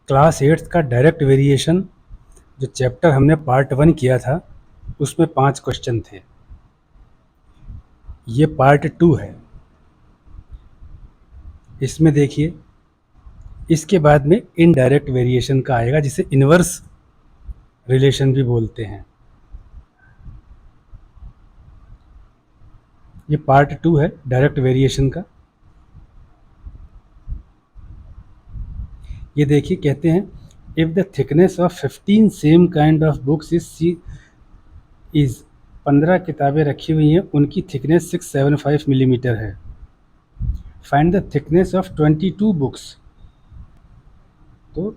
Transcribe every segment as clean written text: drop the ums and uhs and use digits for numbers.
Class 8 का direct variation जो chapter हमने पार्ट 1 किया था उसमें 5 क्वेश्चन थे। ये पार्ट 2 है। इसमें देखिए, इसके बाद में इनडायरेक्ट वेरिएशन का आएगा जिसे इनवर्स रिलेशन भी बोलते हैं। ये पार्ट 2 है डायरेक्ट वेरिएशन का। ये देखिए, कहते हैं if the thickness of 15 same kind of books is 15 किताबें रखी हुई हैं, उनकी थिकनेस 675 मिलीमीटर है। Find the thickness of 22 books. तो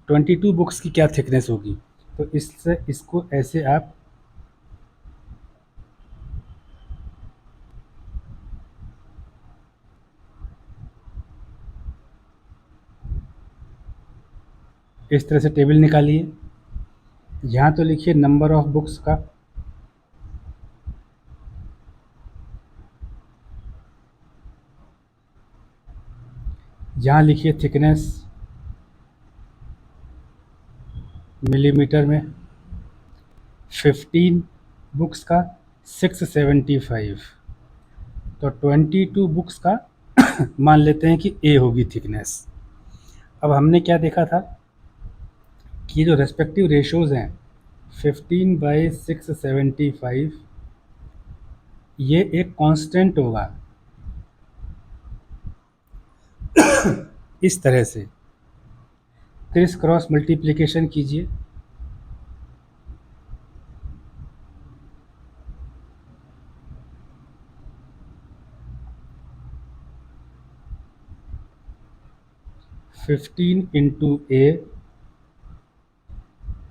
22 बुक्स की क्या थिकनेस होगी? तो इसको ऐसे आप इस तरह से टेबल निकालिए। यहाँ तो लिखिए नंबर ऑफ बुक्स का, यहाँ लिखिए थिकनेस मिलीमीटर में, 15 बुक्स का 675, तो 22 बुक्स का मान लेते हैं कि ए होगी थिकनेस। अब हमने क्या देखा था कि जो रेस्पेक्टिव रेशोज़ हैं 15/675 ये एक कांस्टेंट होगा इस तरह से क्रिस क्रॉस मल्टीप्लिकेशन कीजिए। Fifteen into A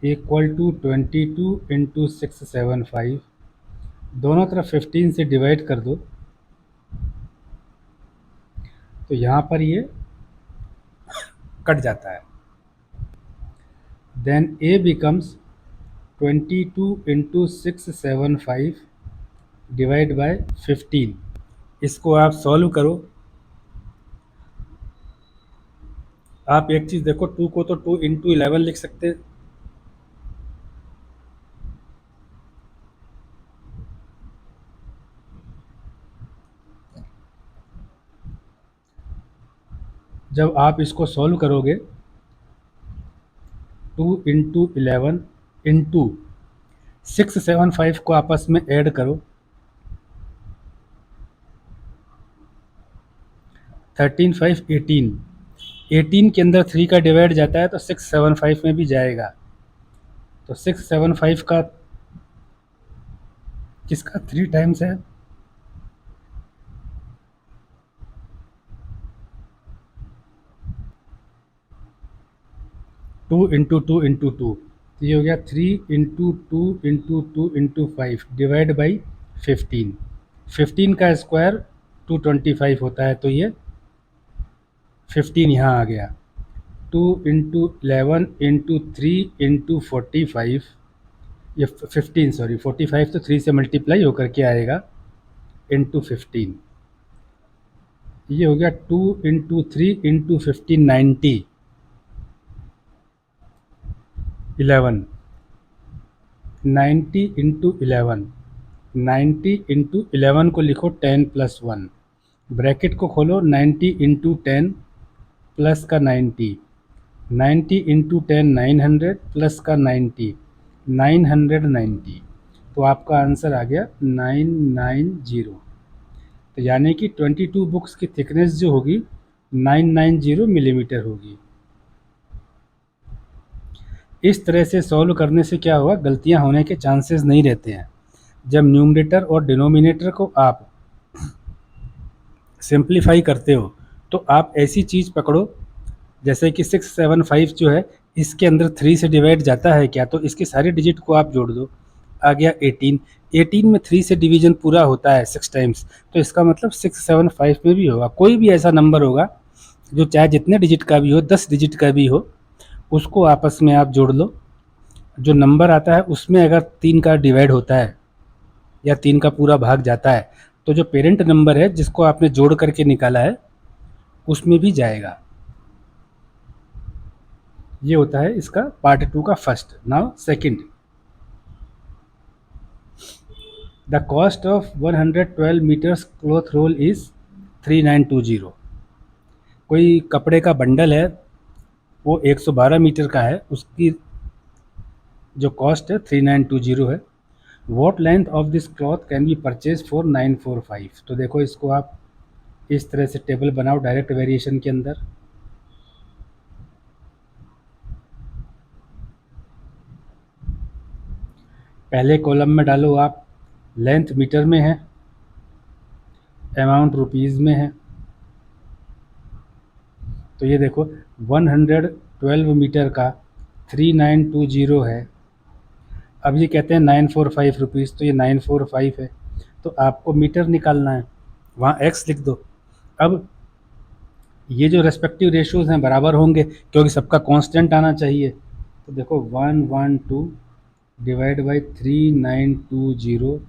equal to 22 into 675, दोनों तरफ 15 से डिवाइड कर दो तो यहाँ पर ये कट जाता है। Then A becomes 22 into 675 divide by 15। इसको आप सॉल्व करो। आप एक चीज़ देखो, 2 को तो 2 इंटू 11 लिख सकते हैं। जब आप इसको सॉल्व करोगे 2 इंटू 11 इंटू 675 को आपस में ऐड करो, 13 5 18, 18 के अंदर 3 का डिवाइड जाता है तो 675 में भी जाएगा। तो 675 का किसका 3 टाइम्स है? Two into two into two, तो ये हो गया 3 into two into two into 5 divide by 15। 15 का स्क्वायर 225 होता है, तो ये 15 यहाँ आ गया। 2 इंटू 11 इंटू 3 इंटू 45, ये 15 सॉरी 45 तो 3 से मल्टीप्लाई होकर के आएगा इंटू 15। ये हो गया 2 इंटू 3 इंटू 15 90 11 90 इंटू 11, 90 इंटू 11 को लिखो 10 प्लस 1, ब्रैकेट को खोलो 90 इंटू 10 प्लस का 90, 90 इंटू 10 900 प्लस का 90, 990। तो आपका आंसर आ गया 990। तो यानी कि 22 बुक्स की थिकनेस जो होगी 990 मिलीमीटर होगी। इस तरह से सॉल्व करने से क्या होगा, गलतियां होने के चांसेस नहीं रहते हैं। जब न्यूमरेटर और डिनोमिनेटर को आप सिंप्लीफाई करते हो तो आप ऐसी चीज़ पकड़ो जैसे कि 675 जो है इसके अंदर 3 से डिवाइड जाता है क्या, तो इसके सारे डिजिट को आप जोड़ दो, आ गया 18। 18 में 3 से डिवीजन पूरा होता है 6 टाइम्स, तो इसका मतलब 675 में भी होगा। कोई भी ऐसा नंबर होगा जो चाहे जितने डिजिट का भी हो, 10 डिजिट का भी हो, उसको आपस में आप जोड़ लो। जो नंबर आता है उसमें अगर 3 का डिवाइड होता है या 3 का पूरा भाग जाता है तो जो पेरेंट नंबर है जिसको आपने जोड़ करके निकाला है उसमें भी जाएगा। ये होता है इसका पार्ट 2 का first. Now second, the cost of 112 metres cloth roll is 3920। कोई कपड़े का बंडल है, वो 112 मीटर का है, उसकी जो कॉस्ट है 3920 है। What length of this cloth can be purchase for 945। तो देखो इसको आप इस तरह से टेबल बनाओ डायरेक्ट वेरिएशन के अंदर। पहले कॉलम में डालो आप लेंथ मीटर में है, अमाउंट रुपीज़ में है। तो ये देखो 112 मीटर का 3920 है। अब ये कहते हैं 945 रुपीज़, तो ये 945 है। तो आपको मीटर निकालना है, वहाँ एक्स लिख दो। अब ये जो रेस्पेक्टिव रेशियोज़ हैं बराबर होंगे, क्योंकि सबका कांस्टेंट आना चाहिए। तो देखो 112 divide by 3920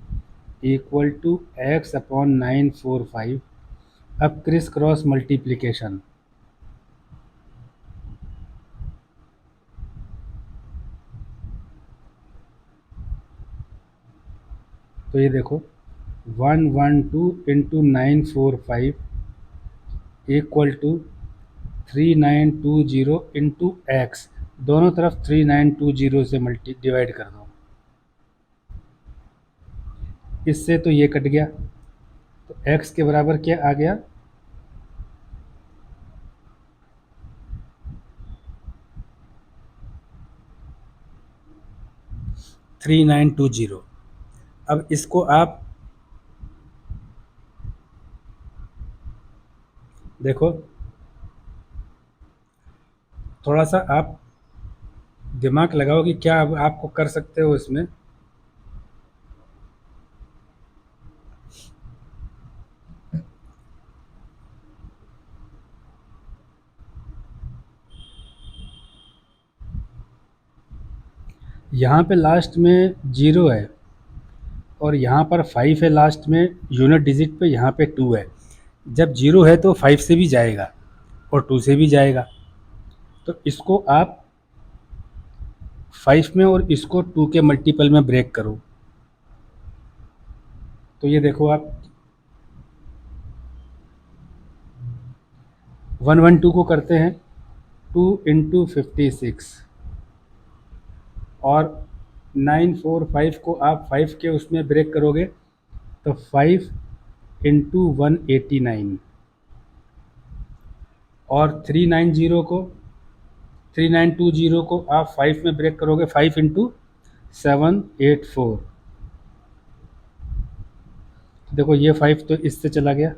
equal to X upon 945। अब क्रिस क्रॉस मल्टीप्लिकेशन, तो ये देखो 112 into 945 equal to 3920 into X. दोनों तरफ 3920 से मल्टी डिवाइड कर दो। इससे तो ये कट गया, तो एक्स के बराबर क्या आ गया, 3920। अब इसको आप देखो, थोड़ा सा आप दिमाग लगाओ कि क्या अब आपको कर सकते हो इसमें। यहाँ पे लास्ट में 0 है और यहाँ पर 5 है लास्ट में यूनिट डिजिट पे, यहाँ पे 2 है। जब 0 है तो 5 से भी जाएगा और 2 से भी जाएगा। तो इसको आप 5 में और इसको 2 के मल्टीपल में ब्रेक करो। तो ये देखो आप 112 को करते हैं 2 इंटू 56 और 945 को आप 5 के उसमें ब्रेक करोगे तो 5 इंटू 189 और 3920 को आप 5 में ब्रेक करोगे 5 इंटू 784। देखो ये 5 तो इससे चला गया,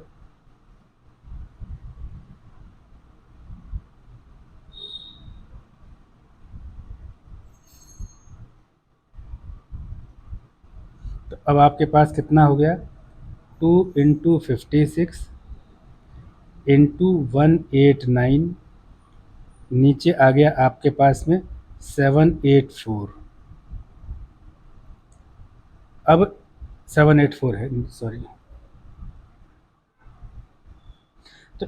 तो अब आपके पास कितना हो गया, 2 इंटू 56 इंटू 189, नीचे आ गया आपके पास में 784। अब 784 है, सॉरी। तो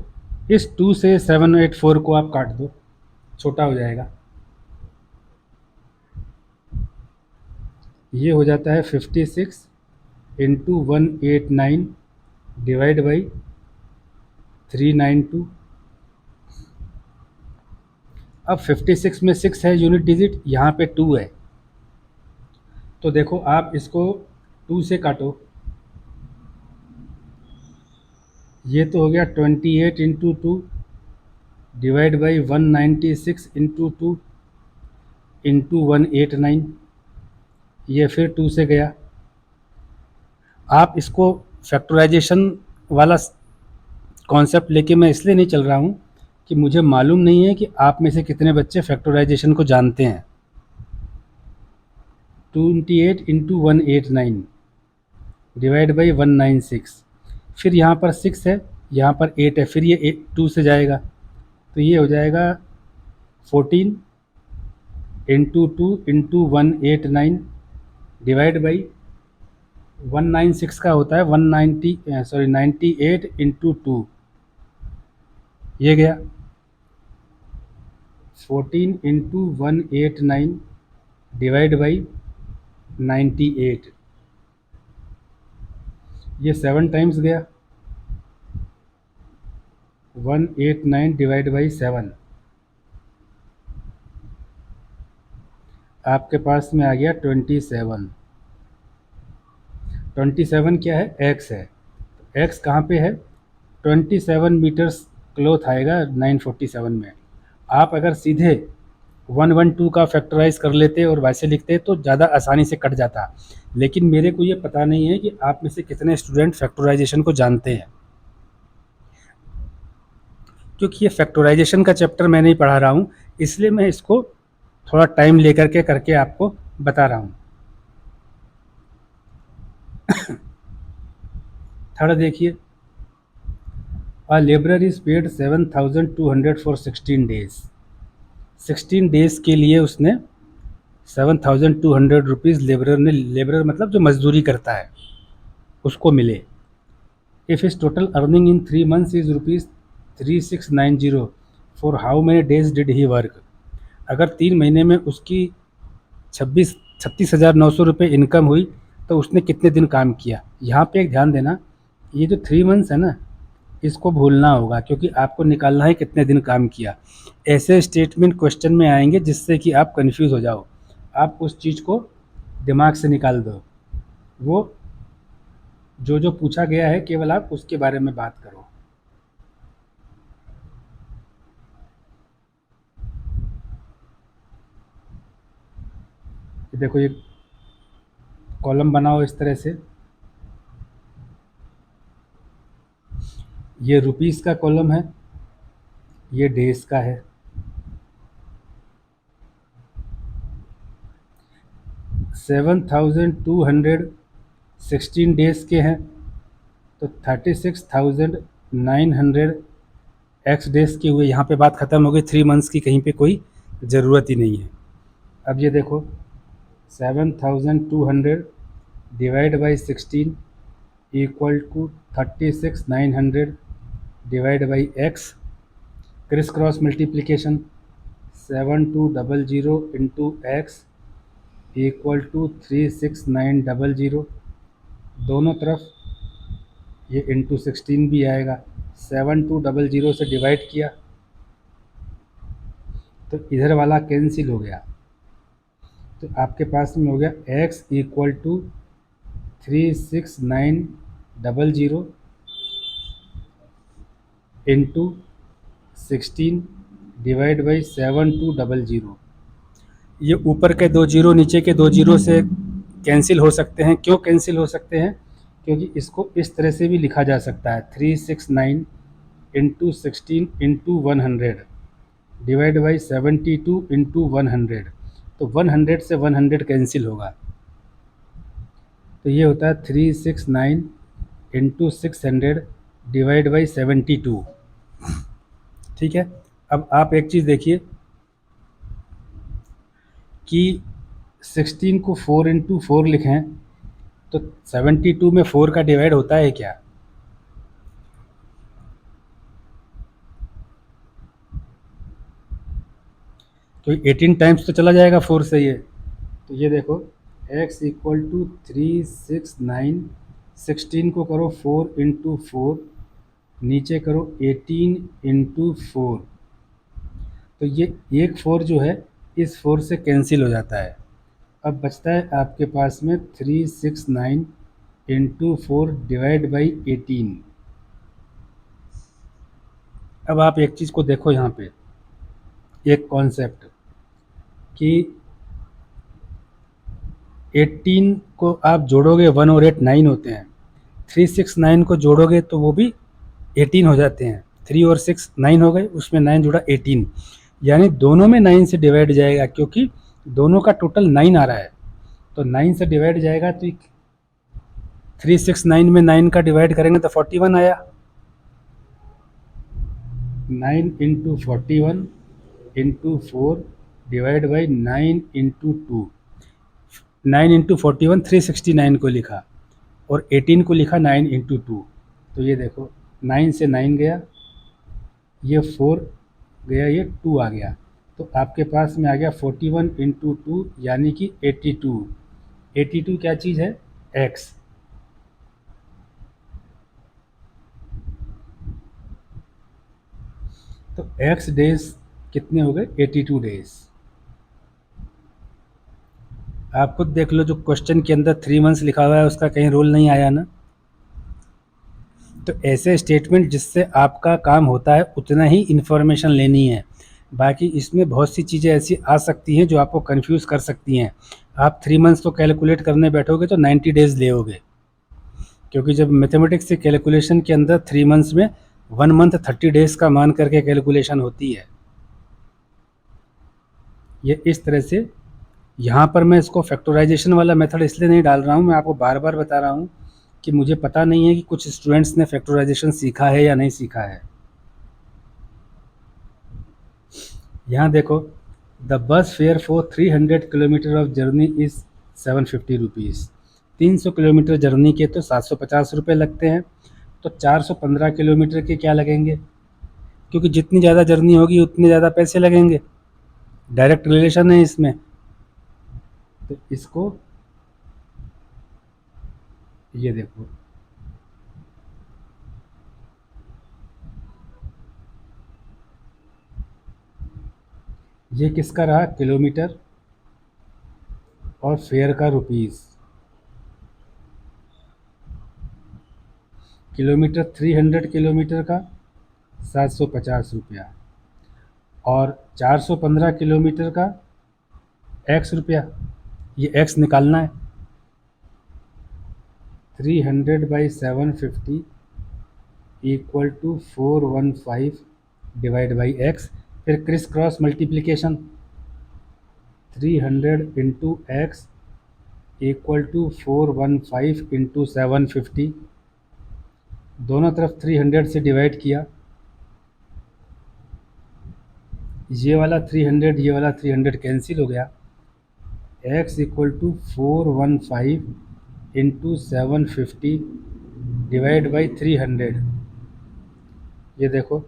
इस 2 से 784 को आप काट दो, छोटा हो जाएगा। ये हो जाता है 56 इंटू 189 डिवाइड बाई 392। अब 56 में 6 है यूनिट डिजिट, यहाँ पे 2 है। तो देखो आप इसको 2 से काटो, ये तो हो गया 28 into 2 divide by 196 into 2 into 189। ये फिर 2 से गया। आप इसको फैक्टराइजेशन वाला कॉन्सेप्ट लेके मैं इसलिए नहीं चल रहा हूँ कि मुझे मालूम नहीं है कि आप में से कितने बच्चे फैक्टराइजेशन को जानते हैं। 28 इंटू 189 डिवाइड बाई 196, फिर यहाँ पर 6 है, यहाँ पर 8 है, फिर ये 2 से जाएगा, तो ये हो जाएगा 14 इंटू 2 इंटू 189 डिवाइड बाई 196 का होता है 98 इंटू 2, ये गया 14 इंटू 189 डिवाइड बाई 98, ये 7 टाइम्स गया। 189 डिवाइड बाई 7, आपके पास में आ गया 27। 27 क्या है? एक्स है। एक्स कहाँ पे है? 27 मीटर्स क्लोथ आएगा 947 में। आप अगर सीधे 112 का फैक्टराइज कर लेते और वैसे लिखते तो ज़्यादा आसानी से कट जाता, लेकिन मेरे को ये पता नहीं है कि आप में से कितने स्टूडेंट फैक्टराइजेशन को जानते हैं, क्योंकि ये फैक्टराइजेशन का चैप्टर मैं नहीं पढ़ा रहा हूँ, इसलिए मैं इसको थोड़ा टाइम लेकर के करके आपको बता रहा हूँ। थर्ड देखिए, a labourer is paid 7,200 for 16 days. 16 days के लिए उसने 7,200 रुपीज़ लेबरर मतलब जो मजदूरी करता है उसको मिले। If is total earning in 3 months is rupees 3690, for how many days did he work. अगर 3 महीने में उसकी 36,900 रुपये इनकम हुई तो उसने कितने दिन काम किया। यहाँ पे एक ध्यान देना, ये जो 3 मंथ्स है ना, इसको भूलना होगा, क्योंकि आपको निकालना है कितने दिन काम किया। ऐसे स्टेटमेंट क्वेश्चन में आएंगे जिससे कि आप कंफ्यूज हो जाओ। आप उस चीज़ को दिमाग से निकाल दो, वो जो जो पूछा गया है केवल आप उसके बारे में बात करो। देखो ये कॉलम बनाओ इस तरह से, ये रुपीस का कॉलम है, ये डेज का है। 7,200 16 डेज के हैं तो 36,900 एक्स डेज के हुए। यहाँ पे बात ख़त्म हो गई, 3 मंथ्स की कहीं पे कोई ज़रूरत ही नहीं है। अब ये देखो 7,200 divide by 16 equal to 36,900 divide by X, criss cross multiplication 7,200 into X equal to 36,900, दोनों तरफ ये इंटू 16 भी आएगा। 7,200 से डिवाइड किया तो इधर वाला कैंसिल हो गया, तो आपके पास में हो गया x equal to 36,900 into 16 divide by 7,200। ये ऊपर के 2 जीरो नीचे के 2 जीरो से कैंसिल हो सकते हैं। क्यों कैंसिल हो सकते हैं? क्योंकि इसको इस तरह से भी लिखा जा सकता है 369 into 16 into 100 divide by 72 into 100। तो 100 से 100 कैंसिल होगा, तो ये होता है 369 इंटू 600 डिवाइड बाई 72। ठीक है। अब आप एक चीज़ देखिए कि 16 को 4 इंटू 4 लिखें तो 72 में 4 का डिवाइड होता है क्या? तो 18 टाइम्स तो चला जाएगा 4 से ये। तो ये देखो x इक्वल टू 369, 16 को करो 4 इंटू 4, नीचे करो 18 इंटू 4, तो ये एक 4 जो है इस 4 से कैंसिल हो जाता है। अब बचता है आपके पास में 369 इंटू 4 डिवाइड बाई 18। अब आप एक चीज़ को देखो यहाँ पे, एक कॉन्सेप्ट कि 18 को आप जोड़ोगे 1 और 8 9 होते हैं, 369 को जोड़ोगे तो वो भी 18 हो जाते हैं। 3 और 6 9 हो गए, उसमें 9 जुड़ा 18, यानी दोनों में 9 से डिवाइड जाएगा, क्योंकि दोनों का टोटल 9 आ रहा है। तो 9 से डिवाइड जाएगा तो 369 में 9 का डिवाइड करेंगे तो 41 आया। 9 into 41 into 4 divide by 9 into 2। 9 into 41 369 को लिखा और 18 को लिखा 9 इंटू 2। तो ये देखो 9 से 9 गया, ये 4 गया, ये 2 आ गया, तो आपके पास में आ गया 41 इंटू 2 यानी कि 82। 82 क्या चीज़ है? एक्स। तो एक्स डेज कितने हो गए? 82 डेज। आप खुद देख लो, जो क्वेश्चन के अंदर 3 मंथ्स लिखा हुआ है उसका कहीं रोल नहीं आया ना। तो ऐसे स्टेटमेंट जिससे आपका काम होता है उतना ही इन्फॉर्मेशन लेनी है। बाकी इसमें बहुत सी चीज़ें ऐसी आ सकती हैं जो आपको कंफ्यूज कर सकती हैं। आप 3 मंथ्स तो कैलकुलेट करने बैठोगे तो 90 डेज लेओगे, क्योंकि जब मैथमेटिक्स से कैलकुलेशन के अंदर 3 मंथ्स में 1 मंथ 30 डेज का मान करके कैलकुलेशन होती है। ये इस तरह से। यहाँ पर मैं इसको फैक्टराइजेशन वाला मेथड इसलिए नहीं डाल रहा हूँ, मैं आपको बार बार बता रहा हूँ कि मुझे पता नहीं है कि कुछ स्टूडेंट्स ने फैक्टराइजेशन सीखा है या नहीं सीखा है। यहाँ देखो, the bus fair for 300 kilometre of journey is 750 rupees. 300 kilometre journey के तो 750 रुपये लगते हैं। तो 415 किलोमीटर के क्या लगेंगे? क्योंकि जितनी ज़्यादा जर्नी होगी उतने ज़्यादा पैसे लगेंगे, डायरेक्ट रिलेशन है इसमें। तो इसको ये देखो, ये किसका रहा? किलोमीटर और फेयर का रुपीज़। किलोमीटर 300 किलोमीटर का 750 रुपया, और 415 किलोमीटर का एक्स रुपया। ये एक्स निकालना है। 300 by 750 equal to 415 divide by X. फिर criss cross multiplication, 300 into X equal to 415 into 750। दोनों तरफ 300 से डिवाइड किया। ये वाला 300 ये वाला 300 कैंसिल हो गया। x equal to 415 into 750 divide by 300। ये देखो,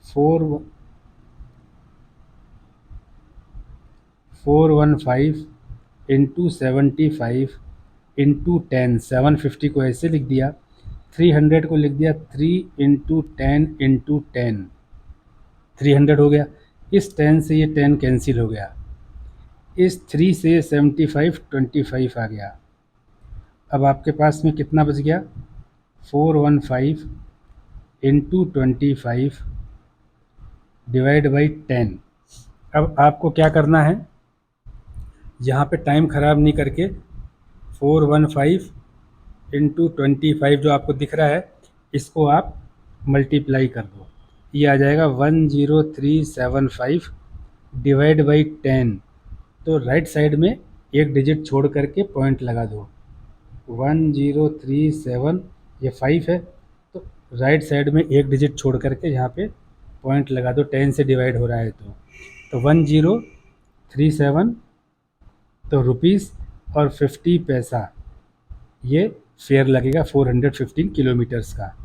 415 इंटू 75 इंटू 10। 750 को ऐसे लिख दिया, 300 को लिख दिया 3 इंटू 10 इंटू 10। 300 हो गया। इस 10 से ये 10 कैंसिल हो गया। इस 3 से 75 25 आ गया। अब आपके पास में कितना बच गया? 415 इंटू 25 डिवाइड बाई 10। अब आपको क्या करना है, यहाँ पे टाइम ख़राब नहीं करके 415 इंटू 25 जो आपको दिख रहा है इसको आप मल्टीप्लाई कर दो। ये आ जाएगा 10375 डिवाइड बाई 10। तो राइट साइड में एक डिजिट छोड़ करके पॉइंट लगा दो। 1037, ये 5 है तो राइट साइड में एक डिजिट छोड़ करके यहाँ पे पॉइंट लगा दो। 10 से डिवाइड हो रहा है तो 1037 तो रुपीज़ और 50 पैसा ये फेयर लगेगा 415 किलोमीटर्स का।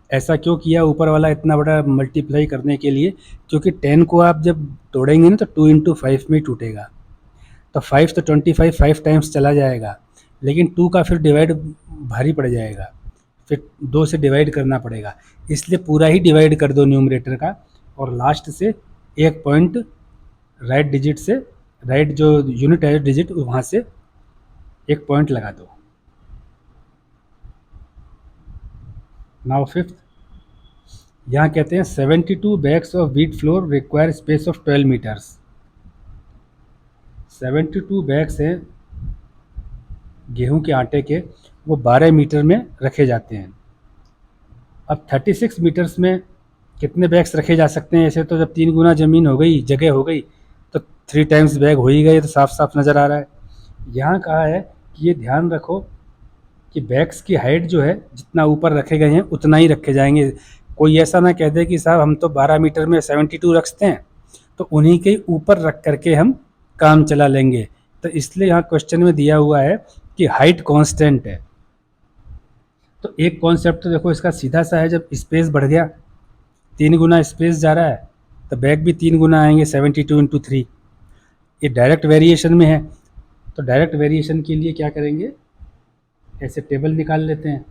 ऐसा क्यों किया ऊपर वाला इतना बड़ा मल्टीप्लाई करने के लिए? क्योंकि 10 को आप जब तोड़ेंगे ना तो 2 इंटू 5 में टूटेगा। तो 5 तो 25 5 टाइम्स चला जाएगा, लेकिन 2 का फिर डिवाइड भारी पड़ जाएगा, फिर 2 से डिवाइड करना पड़ेगा। इसलिए पूरा ही डिवाइड कर दो न्यूमरेटर का, और लास्ट से एक पॉइंट राइट डिजिट से, राइट जो यूनिट है डिजिट वहाँ से एक पॉइंट लगा दो। नाउ फिफ्थ, यहाँ कहते हैं 72 bags of wheat flour require space of 12 metres. 72 bags हैं गेहूं के आटे के, वो 12 मीटर में रखे जाते हैं। अब 36 मीटर्स में कितने बैग्स रखे जा सकते हैं? ऐसे तो जब 3 गुना ज़मीन हो गई, जगह हो गई, तो 3 टाइम्स बैग हो ही गए, तो साफ साफ नज़र आ रहा है। यहाँ कहा है कि ये ध्यान रखो कि बैग्स की हाइट जो है जितना ऊपर रखे गए हैं उतना ही रखे जाएंगे। कोई ऐसा ना कह दे कि साहब हम तो 12 मीटर में 72 रखते हैं, तो उन्हीं के ऊपर रख करके हम काम चला लेंगे। तो इसलिए यहाँ क्वेश्चन में दिया हुआ है कि हाइट कांस्टेंट है। तो एक कॉन्सेप्ट तो देखो इसका सीधा सा है, जब स्पेस बढ़ गया 3 गुना स्पेस जा रहा है तो बैक भी 3 गुना आएंगे, 72 × 3। ये डायरेक्ट वेरिएशन में है। तो डायरेक्ट वेरिएशन के लिए क्या करेंगे, ऐसे टेबल निकाल लेते हैं।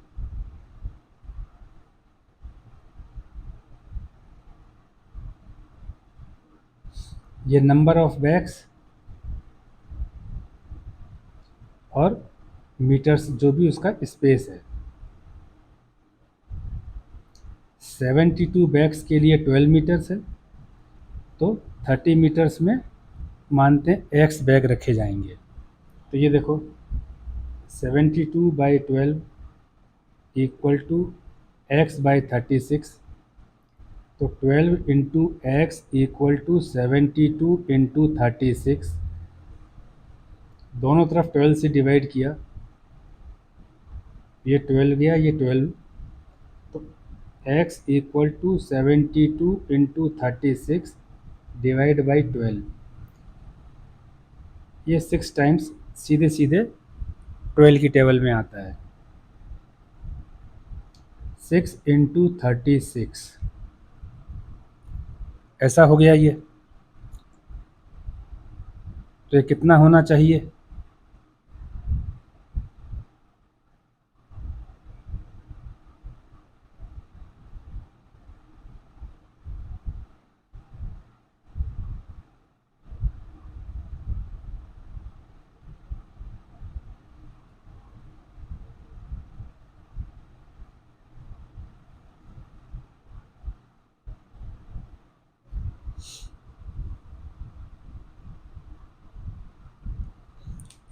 ये नंबर ऑफ बैक्स और मीटर्स जो भी उसका स्पेस है। 72 बैक्स के लिए 12 मीटर्स है, तो 30 मीटर्स में मानते हैं एक्स बैग रखे जाएंगे। तो ये देखो 72/12 इक्वल टू x/36। तो 12 × x इक्वल टू 72 × 36। दोनों तरफ 12 से डिवाइड किया, ये 12 गया, ये 12। तो x equal to 72 × 36 divide by 12। ये 6 टाइम्स सीधे सीधे 12 की टेबल में आता है। 6 × 36 ऐसा हो गया ये। तो ये कितना होना चाहिए,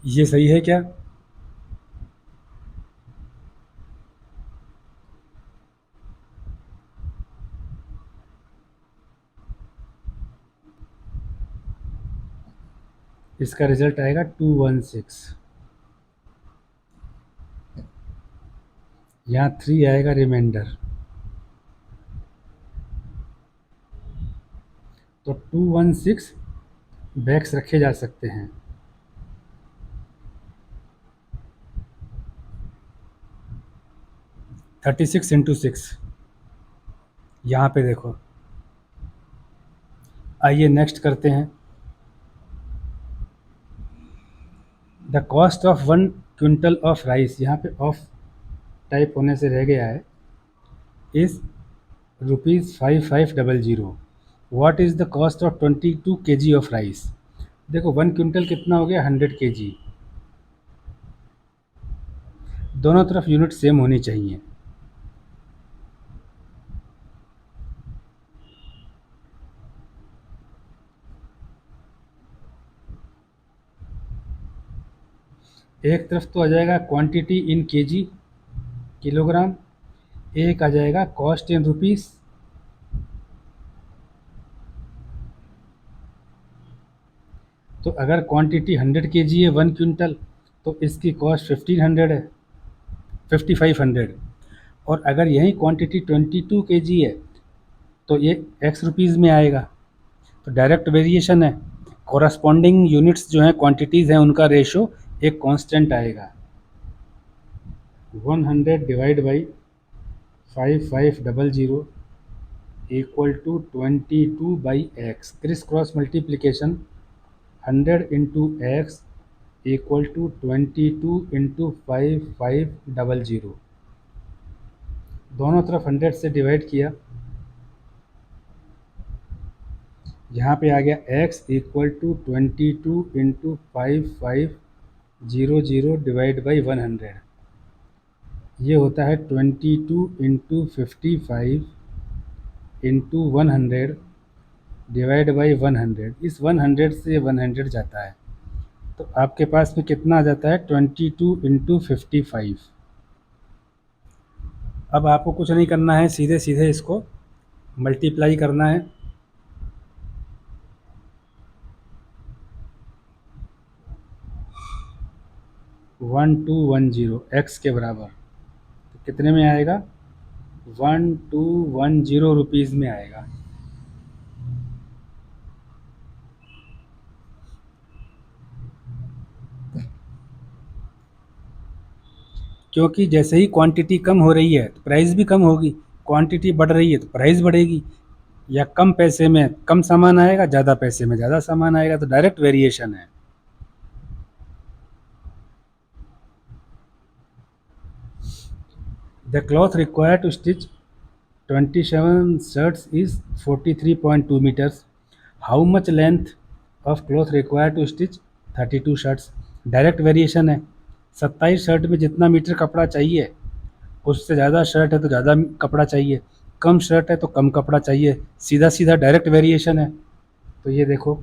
ये सही है क्या? इसका रिजल्ट आएगा 216। यहाँ 3 आएगा रिमाइंडर। तो 216 बैक्स रखे जा सकते हैं। 36 × 6 यहाँ पे देखो। आइए नेक्स्ट करते हैं। The cost of 1 quintal of rice, यहाँ पे ऑफ टाइप होने से रह गया है, is ₹5500। What is the cost of 22 kg of rice. देखो 1 क्विंटल कितना हो गया, 100 kg। दोनों तरफ यूनिट सेम होनी चाहिए। एक तरफ तो आ जाएगा क्वांटिटी इन केजी, किलोग्राम। एक आ जाएगा कॉस्ट इन रुपीस। तो अगर क्वांटिटी 100 kg है 1 क्विंटल, तो इसकी कॉस्ट 1500 है, 5500। और अगर यही क्वांटिटी 22 kg है तो ये एक्स रुपीज़ में आएगा। तो डायरेक्ट वेरिएशन है, कॉरस्पॉन्डिंग यूनिट्स जो हैं, क्वांटिटीज़ हैं, उनका रेशो एक कांस्टेंट आएगा। 100 divide by 5500 equal to 22/x। Criss cross multiplication 100 × x equal to 22 × 5500। दोनों तरफ 100 से डिवाइड किया, यहाँ पे आ गया x equal to 22 × 5500 divide by 100। ये होता है 22 × 55 × 100 डिवाइड बाई 100। इस 100 से 100 जाता है, तो आपके पास में कितना आ जाता है, 22 × 55। अब आपको कुछ नहीं करना है, सीधे सीधे इसको मल्टीप्लाई करना है। 1210 एक्स के बराबर, तो कितने में आएगा, 1210 रुपीज़ में आएगा। क्योंकि जैसे ही क्वांटिटी कम हो रही है तो प्राइस भी कम होगी, क्वांटिटी बढ़ रही है तो प्राइस बढ़ेगी, या कम पैसे में कम सामान आएगा, ज़्यादा पैसे में ज़्यादा सामान आएगा, तो डायरेक्ट वेरिएशन है। The cloth required to stitch 27 shirts is 43.2 meters. How much length of cloth required to stitch 32 shirts? Direct variation है। 27 शर्ट में जितना मीटर कपड़ा चाहिए, उससे ज़्यादा शर्ट है तो ज़्यादा कपड़ा चाहिए, कम शर्ट है तो कम कपड़ा चाहिए, सीधा सीधा डायरेक्ट वेरिएशन है। तो ये देखो,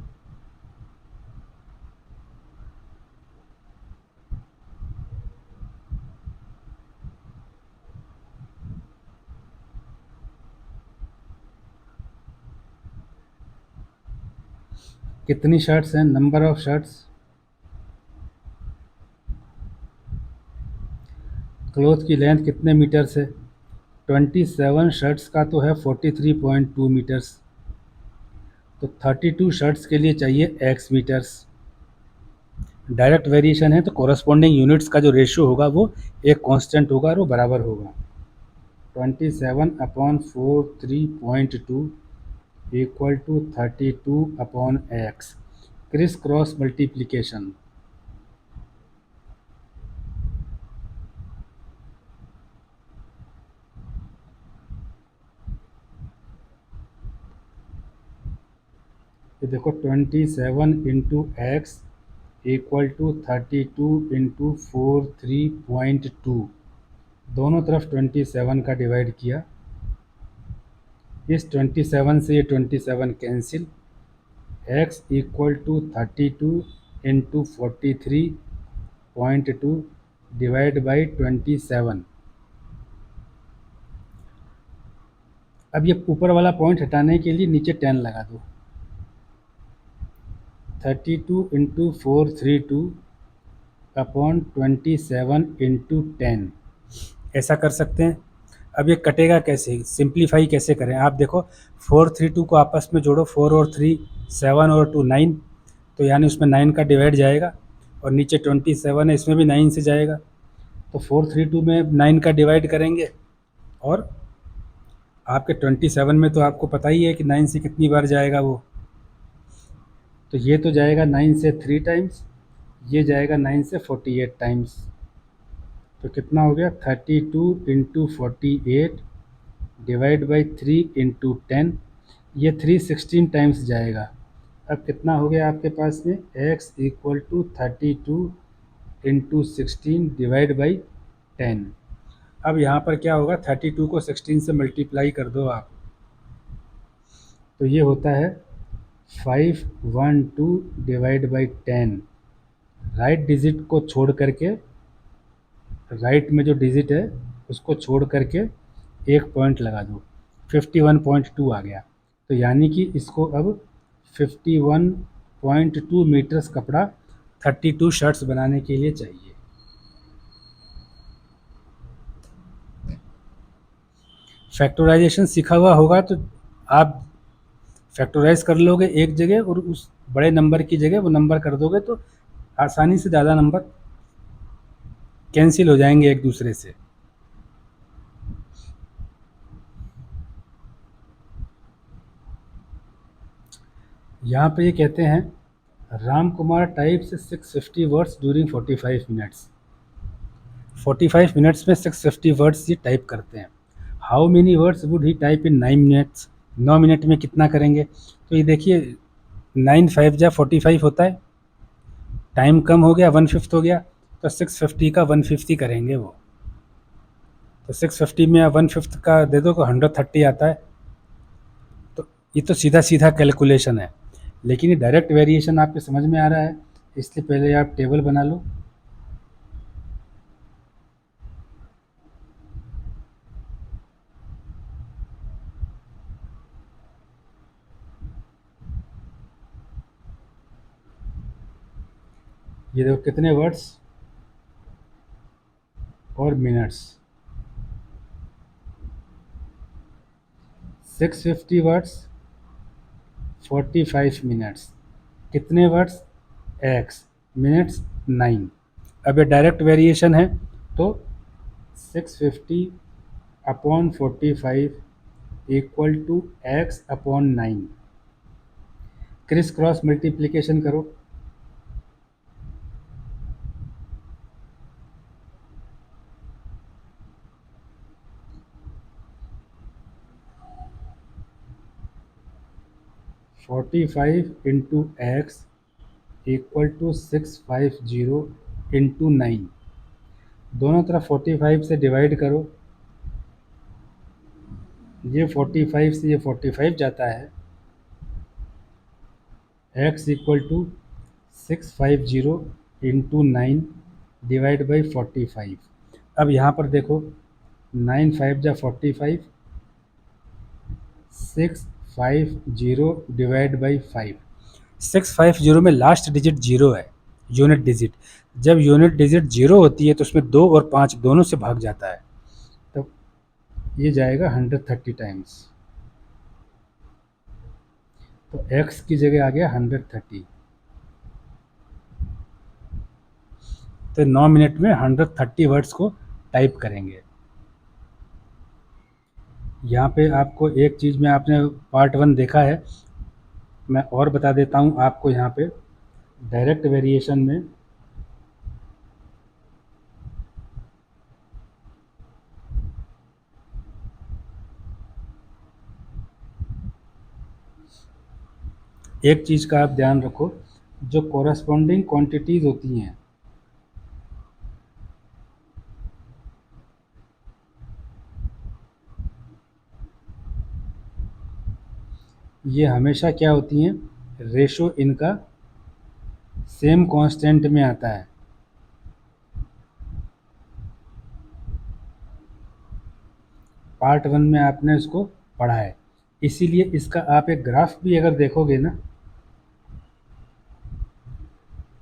कितनी शर्ट्स हैं, नंबर ऑफ शर्ट्स, क्लोथ की लेंथ कितने मीटर से, 27 शर्ट्स का तो है 43.2 मीटर्स, तो 32 शर्ट्स के लिए चाहिए एक्स मीटर्स। डायरेक्ट वेरिएशन है तो कोरस्पॉन्डिंग यूनिट्स का जो रेशियो होगा वो एक कांस्टेंट होगा और वो बराबर होगा। 27/43.2 equal to 32/x, criss cross multiplication. ये देखो 27 × x इक्वल टू 32 × 43.2, दोनों तरफ 27 का डिवाइड किया, इस 27 से ये 27 cancel, x equal to 32 × 43.2 divide by 27। अब ये ऊपर वाला पॉइंट हटाने के लिए नीचे 10 लगा दो। 32 × 432/27 ऐसा कर सकते हैं। अब ये कटेगा कैसे, सिंप्लीफाई कैसे करें, आप देखो 432 को आपस में जोड़ो, 4 और 3 7 और 2 9, तो यानी उसमें 9 का डिवाइड जाएगा, और नीचे 27 है इसमें भी 9 से जाएगा, तो 432 में 9 का डिवाइड करेंगे, और आपके 27 में तो आपको पता ही है कि 9 से कितनी बार जाएगा वो, तो ये तो जाएगा 9 से 3 टाइम्स, ये जाएगा 9 से 48 टाइम्स, तो कितना हो गया 32 × 48 डिवाइड बाई 3 × 10, ये 316 टाइम्स जाएगा। अब कितना हो गया आपके पास में, x equal to 32 × 16 divide by 10। अब यहाँ पर क्या होगा, 32 को 16 से मल्टीप्लाई कर दो आप, तो ये होता है 512 डिवाइड बाई 10। राइट डिजिट को छोड़ करके, राइट में जो डिजिट है उसको छोड़ करके एक पॉइंट लगा दो, 51.2 आ गया, तो यानी कि इसको अब 51.2 मीटर्स कपड़ा 32 शर्ट्स बनाने के लिए चाहिए। फैक्टराइजेशन सीखा हुआ होगा तो आप फैक्टराइज कर लोगे एक जगह, और उस बड़े नंबर की जगह वो नंबर कर दोगे, तो आसानी से ज़्यादा नंबर कैंसिल हो जाएंगे एक दूसरे से। यहाँ पे ये कहते हैं Ram Kumar types 650 words during 45 minutes. 45 minutes में 650 वर्ड्स ये टाइप करते हैं। How many words would he type in 9 minutes, 9 minute में कितना करेंगे, तो ये देखिए 9 5 जा 45 होता है, टाइम कम हो गया, 1/5 हो गया, तो 650 का 1/5 करेंगे वो, तो 650 में 1/5 का दे दो तो 130 आता है। तो ये तो सीधा सीधा कैलकुलेशन है, लेकिन ये डायरेक्ट वेरिएशन आपके समझ में आ रहा है, इसलिए पहले आप टेबल बना लो। ये देखो कितने वर्ड्स और मिनट्स, 650 वर्ड्स 45 मिनट्स, कितने वर्ड्स x, मिनट्स 9। अब ये डायरेक्ट वेरिएशन है तो 650 upon 45 equal to X upon 9। Criss cross multiplication करो। 45 into X equal to 650 into 9। दोनों तरफ 45 से डिवाइड करो। ये 45 से ये 45 जाता है। x equal to 650 into 9 divide by 45। अब यहाँ पर देखो, 9 5 जा 45, 650 डिवाइड बाई 5। 650 में लास्ट डिजिट जीरो है, यूनिट डिजिट। जब यूनिट डिजिट जीरो होती है तो उसमें 2 और 5 दोनों से भाग जाता है, तो ये जाएगा 130 टाइम्स। तो x की जगह आ गया 130। तो 9 मिनट में 130 वर्ड्स को टाइप करेंगे। यहाँ पे आपको एक चीज़ में आपने पार्ट 1 देखा है, मैं और बता देता हूँ आपको। यहाँ पे डायरेक्ट वेरिएशन में एक चीज़ का आप ध्यान रखो, जो कोरस्पॉन्डिंग क्वांटिटीज़ होती हैं, ये हमेशा क्या होती हैं, रेशो इनका सेम कांस्टेंट में आता है। पार्ट 1 में आपने इसको पढ़ा है, इसीलिए इसका आप एक ग्राफ भी अगर देखोगे ना,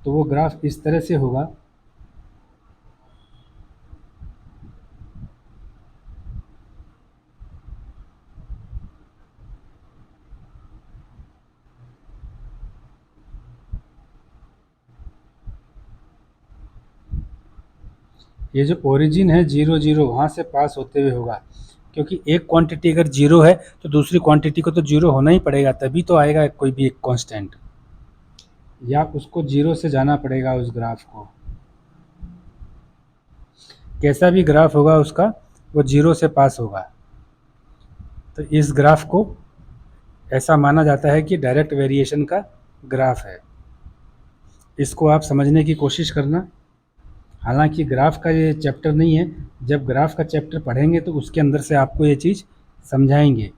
तो वो ग्राफ इस तरह से होगा। ये जो ओरिजिन है 0 0, वहाँ से पास होते हुए होगा, क्योंकि एक क्वांटिटी अगर जीरो है तो दूसरी क्वांटिटी को तो जीरो होना ही पड़ेगा, तभी तो आएगा कोई भी एक कांस्टेंट, या उसको जीरो से जाना पड़ेगा उस ग्राफ को। कैसा भी ग्राफ होगा उसका, वो जीरो से पास होगा। तो इस ग्राफ को ऐसा माना जाता है कि डायरेक्ट वेरिएशन का ग्राफ है। इसको आप समझने की कोशिश करना। हालांकि ग्राफ का ये चैप्टर नहीं है, जब ग्राफ का चैप्टर पढ़ेंगे तो उसके अंदर से आपको ये चीज़ समझाएंगे।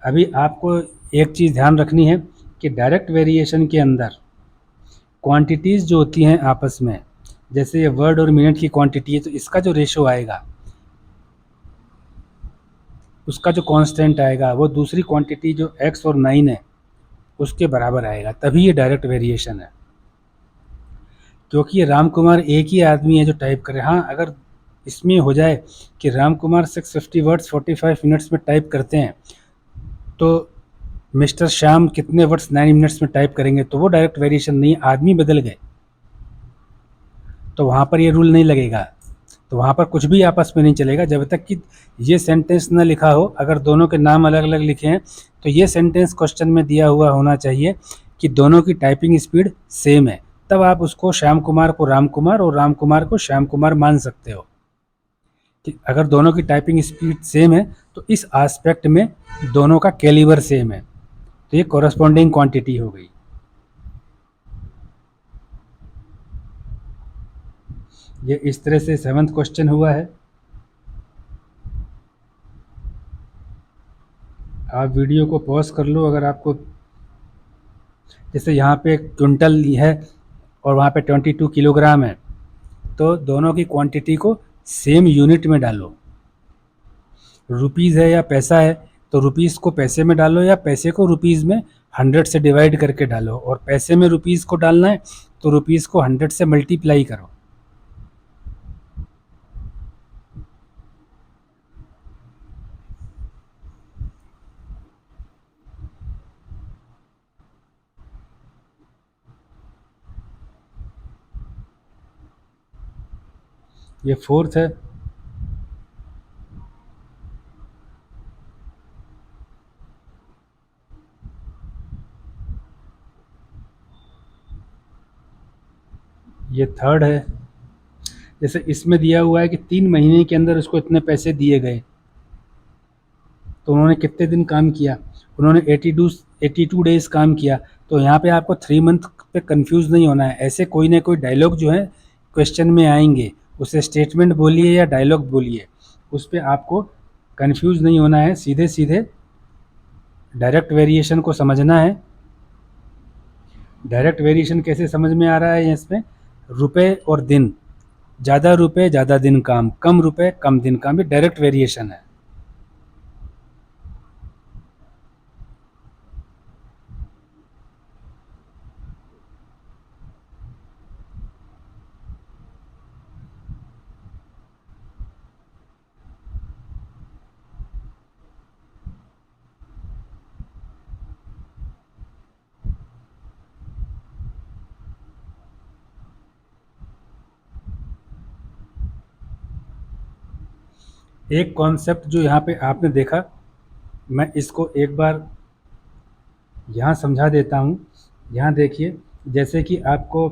अभी आपको एक चीज़ ध्यान रखनी है कि डायरेक्ट वेरिएशन के अंदर क्वांटिटीज़ जो होती हैं आपस में, जैसे ये वर्ड और मिनट की क्वांटिटी है, तो इसका जो रेशो आएगा, उसका जो कांस्टेंट आएगा, वो दूसरी क्वांटिटी जो x और 9 है उसके बराबर आएगा, तभी ये डायरेक्ट वेरिएशन है। क्योंकि ये राम कुमार एक ही आदमी है जो टाइप करे। हाँ, अगर इसमें हो जाए कि राम कुमार 650 वर्ड्स 45 मिनट्स में टाइप करते हैं, तो मिस्टर श्याम कितने वर्ड्स 9 मिनट्स में टाइप करेंगे, तो वो डायरेक्ट वेरिएशन नहीं, आदमी बदल गए, तो वहाँ पर ये रूल नहीं लगेगा। तो वहाँ पर कुछ भी आपस में नहीं चलेगा जब तक कि ये सेंटेंस न लिखा हो। अगर दोनों के नाम अलग अलग लिखे हैं तो ये सेंटेंस क्वेश्चन में दिया हुआ होना चाहिए कि दोनों की टाइपिंग स्पीड सेम है, तब आप उसको श्याम कुमार को राम कुमार और राम कुमार को श्याम कुमार मान सकते हो। कि अगर दोनों की टाइपिंग स्पीड सेम है तो इस एस्पेक्ट में दोनों का कैलिबर सेम है, तो ये कॉरस्पॉन्डिंग क्वांटिटी हो गई। ये इस तरह से 7th क्वेश्चन हुआ है। आप वीडियो को पॉज कर लो अगर आपको, जैसे यहाँ पे क्विंटल है और वहाँ पे 22 किलोग्राम है, तो दोनों की क्वांटिटी को सेम यूनिट में डालो। रुपीज़ है या पैसा है, तो रुपीज़ को पैसे में डालो, या पैसे को रुपीज़ में 100 से डिवाइड करके डालो, और पैसे में रुपीज़ को डालना है तो रुपीज़ को 100 से मल्टीप्लाई करो। ये 4th है। ये थर्ड है। जैसे इसमें दिया हुआ है कि 3 महीने के अंदर उसको इतने पैसे दिए गए, तो उन्होंने कितने दिन काम किया? उन्होंने 82 डेज़ काम किया। तो यहाँ पे आपको 3 मंथ पे कंफ्यूज नहीं होना है। ऐसे कोई ना कोई डायलॉग जो है क्वेश्चन में आएंगे, उसे स्टेटमेंट बोलिए या डायलॉग बोलिए, उस पर आपको कंफ्यूज नहीं होना है। सीधे सीधे डायरेक्ट वेरिएशन को समझना है। डायरेक्ट वेरिएशन कैसे समझ में आ रहा है इसमें? रुपए और दिन, ज़्यादा रुपए ज़्यादा दिन काम, कम रुपए कम दिन काम, ये डायरेक्ट वेरिएशन है। एक कॉन्सेप्ट जो यहाँ पे आपने देखा, मैं इसको एक बार यहाँ समझा देता हूँ। यहाँ देखिए, जैसे कि आपको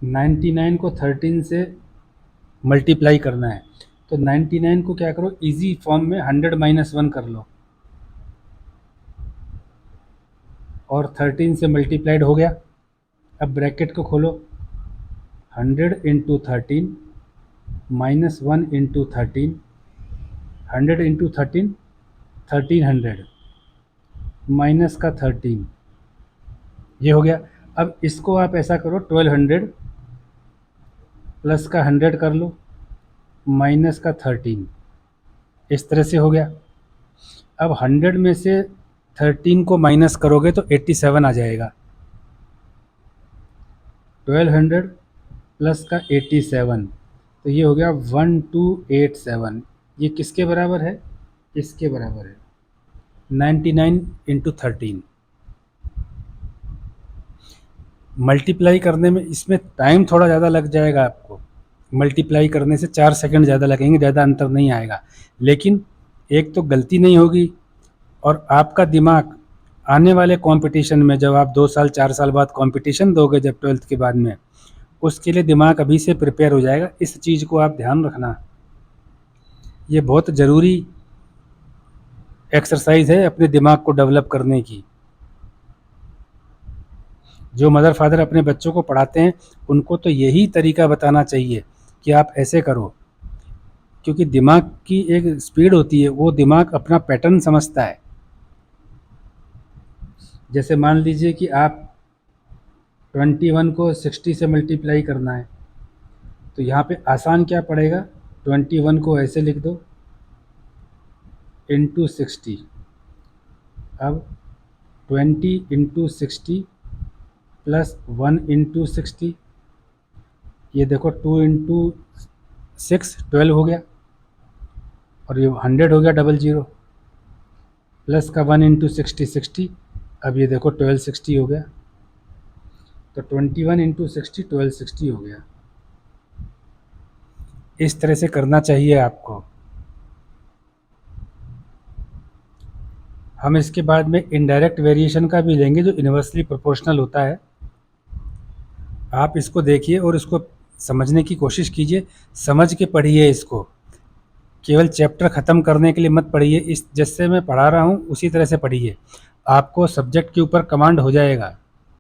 99 को 13 से मल्टीप्लाई करना है, तो 99 को क्या करो, इजी फॉर्म में 100 माइनस 1 कर लो, और 13 से मल्टीप्लाइड हो गया। अब ब्रैकेट को खोलो, 100 into 13 minus 1 into 13, 100 into 13 1300 minus का 13, ये हो गया। अब इसको आप ऐसा करो, 1200 प्लस का 100 कर लो माइनस का 13, इस तरह से हो गया। अब 100 में से 13 को माइनस करोगे तो 87 आ जाएगा। 1200 प्लस का 87, तो ये हो गया 1287। ये किसके बराबर है? इसके बराबर है 99 इंटू 13। मल्टीप्लाई करने में इसमें टाइम थोड़ा ज़्यादा लग जाएगा आपको, मल्टीप्लाई करने से 4 सेकंड ज़्यादा लगेंगे, ज़्यादा अंतर नहीं आएगा। लेकिन एक तो गलती नहीं होगी, और आपका दिमाग आने वाले कंपटीशन में, जब आप 2 साल 4 साल बाद कंपटीशन दोगे जब 12th के बाद में, उसके लिए दिमाग अभी से प्रिपेयर हो जाएगा। इस चीज़ को आप ध्यान रखना, ये बहुत ज़रूरी एक्सरसाइज है अपने दिमाग को डेवलप करने की। जो मदर फादर अपने बच्चों को पढ़ाते हैं, उनको तो यही तरीका बताना चाहिए कि आप ऐसे करो, क्योंकि दिमाग की एक स्पीड होती है, वो दिमाग अपना पैटर्न समझता है। जैसे मान लीजिए कि आप 21 को 60 से मल्टीप्लाई करना है, तो यहाँ पे आसान क्या पड़ेगा, 21 को ऐसे लिख दो इंटू 60। अब 20 इंटू 60 प्लस 1 इंटू 60, ये देखो 2 इंटू 6 12 हो गया, और ये 100 हो गया 00, प्लस का 1 इंटू 60 60, अब ये देखो 1260 हो गया। तो 21 इंटू 60 1260 हो गया। इस तरह से करना चाहिए आपको। हम इसके बाद में इनडायरेक्ट वेरिएशन का भी लेंगे, जो इन्वर्सली प्रोपोर्शनल होता है। आप इसको देखिए और इसको समझने की कोशिश कीजिए, समझ के पढ़िए इसको, केवल चैप्टर ख़त्म करने के लिए मत पढ़िए। इस जैसे मैं पढ़ा रहा हूँ उसी तरह से पढ़िए, आपको सब्जेक्ट के ऊपर कमांड हो जाएगा।